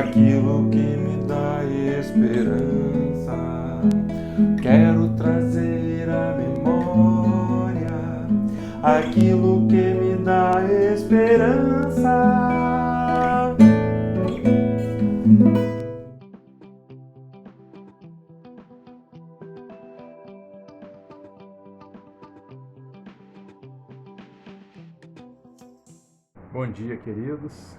aquilo que me dá esperança. Quero trazer à memória aquilo que me dá esperança. Bom dia, queridos.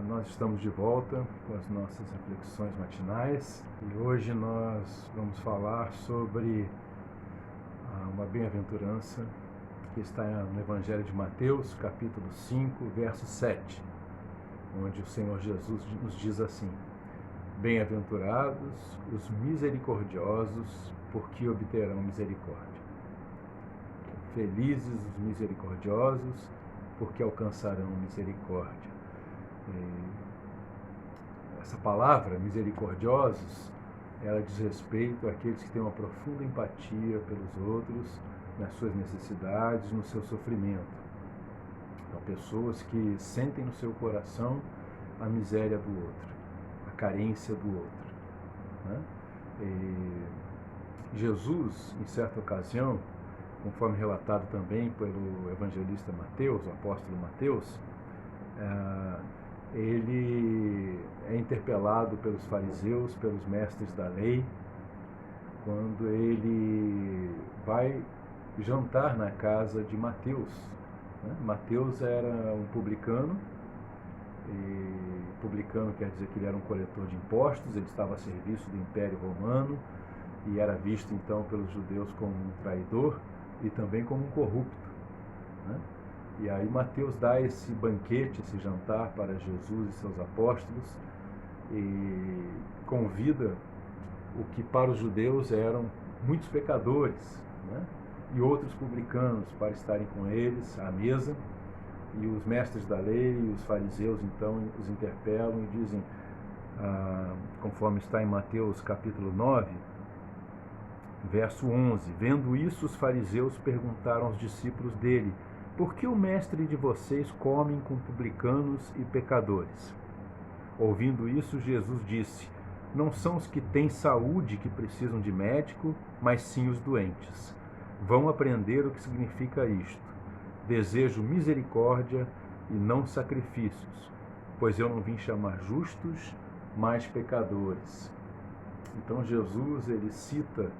Nós estamos de volta com as nossas reflexões matinais e hoje nós vamos falar sobre uma bem-aventurança que está no Evangelho de Mateus, capítulo 5, verso 7, onde o Senhor Jesus nos diz assim: Bem-aventurados os misericordiosos, porque obterão misericórdia. Felizes os misericordiosos, porque alcançarão misericórdia. Essa palavra, misericordiosos, ela diz respeito àqueles que têm uma profunda empatia pelos outros, nas suas necessidades, no seu sofrimento. São pessoas que sentem no seu coração a miséria do outro, a carência do outro, né? Jesus, em certa ocasião, conforme relatado também pelo evangelista Mateus, o apóstolo Mateus, ele é interpelado pelos fariseus, pelos mestres da lei, quando ele vai jantar na casa de Mateus. Mateus era um publicano, e publicano quer dizer que ele era um coletor de impostos, ele estava a serviço do Império Romano e era visto então pelos judeus como um traidor e também como um corrupto, né? E aí Mateus dá esse banquete, esse jantar para Jesus e seus apóstolos e convida o que para os judeus eram muitos pecadores, né? E outros publicanos para estarem com eles à mesa. E os mestres da lei e os fariseus então os interpelam e dizem, conforme está em Mateus capítulo 9, verso 11, vendo isso os fariseus perguntaram aos discípulos dele: por que o mestre de vocês come com publicanos e pecadores? Ouvindo isso, Jesus disse: não são os que têm saúde que precisam de médico, mas sim os doentes. Vão aprender o que significa isto. Desejo misericórdia e não sacrifícios, pois eu não vim chamar justos, mas pecadores. Então Jesus, ele cita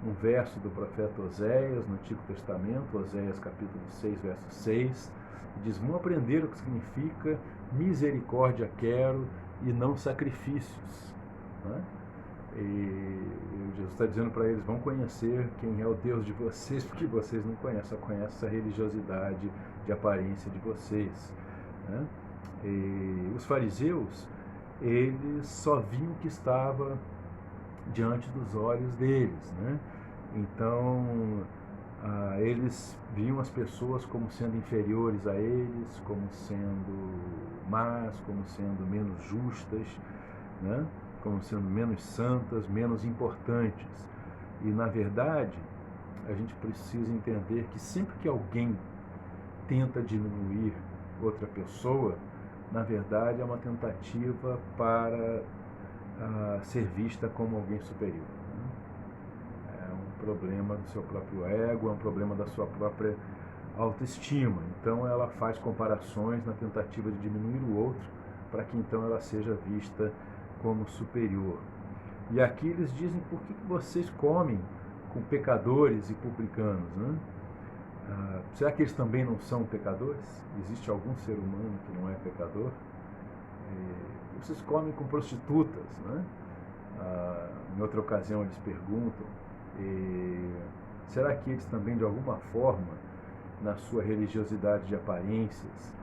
um verso do profeta Oséias, no Antigo Testamento, Oséias capítulo 6, verso 6, diz: vão aprender o que significa misericórdia quero e não sacrifícios, né? E Jesus está dizendo para eles: vão conhecer quem é o Deus de vocês, porque vocês não conhecem, só conhecem essa religiosidade de aparência de vocês, né? E os fariseus, eles só viam o que estava diante dos olhos deles, né? Então eles viam as pessoas como sendo inferiores a eles, como sendo más, como sendo menos justas, né? Como sendo menos santas, menos importantes. E na verdade a gente precisa entender que sempre que alguém tenta diminuir outra pessoa, na verdade é uma tentativa para ser vista como alguém superior. É um problema do seu próprio ego, é um problema da sua própria autoestima. Então ela faz comparações na tentativa de diminuir o outro, para que então ela seja vista como superior. E aqui eles dizem: por que vocês comem com pecadores e publicanos, né? Será que eles também não são pecadores? Existe algum ser humano que não é pecador? Vocês comem com prostitutas, né? Em outra ocasião eles perguntam: será que eles também de alguma forma, na sua religiosidade de aparências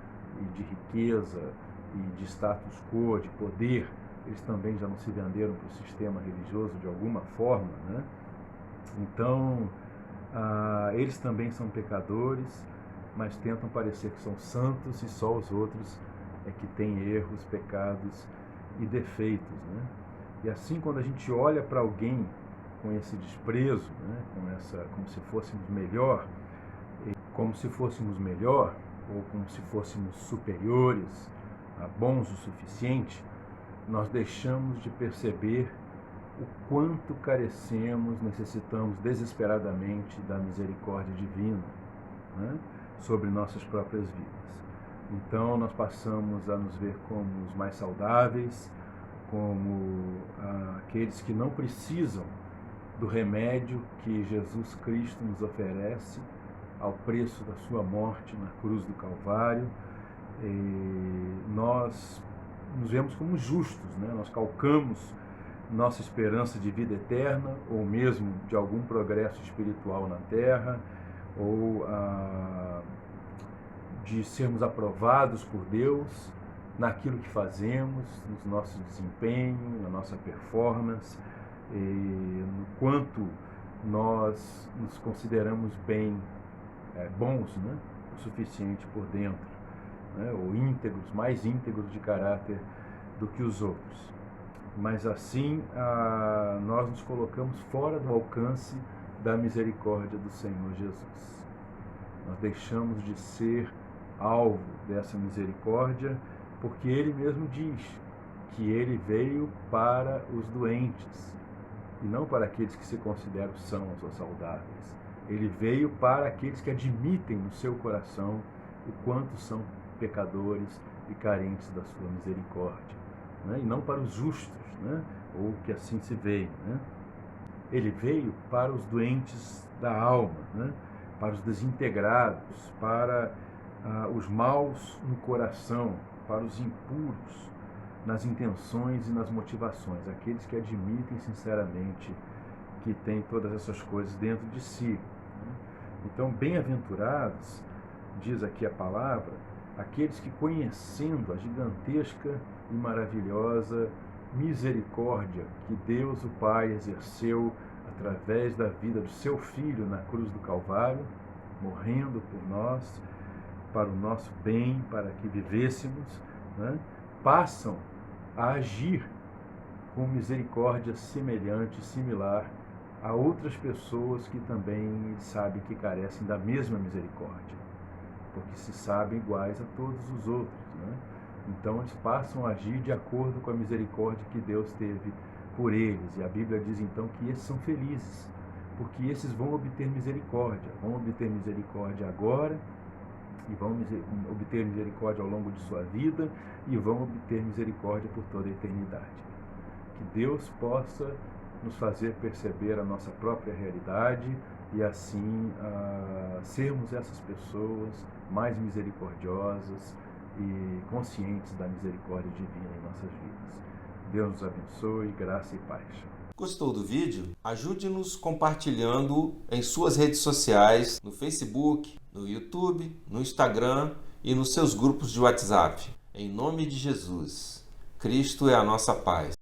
e de riqueza e de status quo, de poder, eles também já não se venderam para o sistema religioso de alguma forma, né? Então eles também são pecadores, mas tentam parecer que são santos e só os outros é que têm erros, pecados e defeitos, né? E assim, quando a gente olha para alguém com esse desprezo, né, como se fôssemos melhor, ou como se fôssemos superiores, bons o suficiente, nós deixamos de perceber o quanto carecemos, necessitamos desesperadamente da misericórdia divina, né, sobre nossas próprias vidas. Então nós passamos a nos ver como os mais saudáveis, como aqueles que não precisam do remédio que Jesus Cristo nos oferece ao preço da sua morte na cruz do Calvário. E nós nos vemos como justos, né? Nós calcamos nossa esperança de vida eterna, ou mesmo de algum progresso espiritual na Terra, ou de sermos aprovados por Deus naquilo que fazemos, no nosso desempenho, na nossa performance, e no quanto nós nos consideramos bem bons, né? O suficiente por dentro, né? Ou íntegros, mais íntegros de caráter do que os outros. Mas assim nós nos colocamos fora do alcance da misericórdia do Senhor Jesus. Nós deixamos de ser alvo dessa misericórdia, porque Ele mesmo diz que Ele veio para os doentes e não para aqueles que se consideram sãos ou saudáveis. Ele veio para aqueles que admitem no seu coração o quanto são pecadores e carentes da sua misericórdia, né? E não para os justos, né? Ou que assim se veem, né? Ele veio para os doentes da alma, né? Para os desintegrados, para os maus no coração, para os impuros nas intenções e nas motivações, aqueles que admitem sinceramente que têm todas essas coisas dentro de si, né? Então, bem-aventurados, diz aqui a palavra, aqueles que, conhecendo a gigantesca e maravilhosa misericórdia que Deus o Pai exerceu através da vida do seu Filho na cruz do Calvário, morrendo por nós, para o nosso bem, para que vivêssemos, né, passam a agir com misericórdia semelhante, similar a outras pessoas que também sabem que carecem da mesma misericórdia, porque se sabem iguais a todos os outros, né? Então eles passam a agir de acordo com a misericórdia que Deus teve por eles. E a Bíblia diz então que esses são felizes, porque esses vão obter misericórdia agora, e vão obter misericórdia ao longo de sua vida, e vão obter misericórdia por toda a eternidade. Que Deus possa nos fazer perceber a nossa própria realidade e assim sermos essas pessoas mais misericordiosas e conscientes da misericórdia divina em nossas vidas. Deus nos abençoe, graça e paz. Gostou do vídeo? Ajude-nos compartilhando em suas redes sociais, no Facebook, no YouTube, no Instagram e nos seus grupos de WhatsApp. Em nome de Jesus, Cristo é a nossa paz.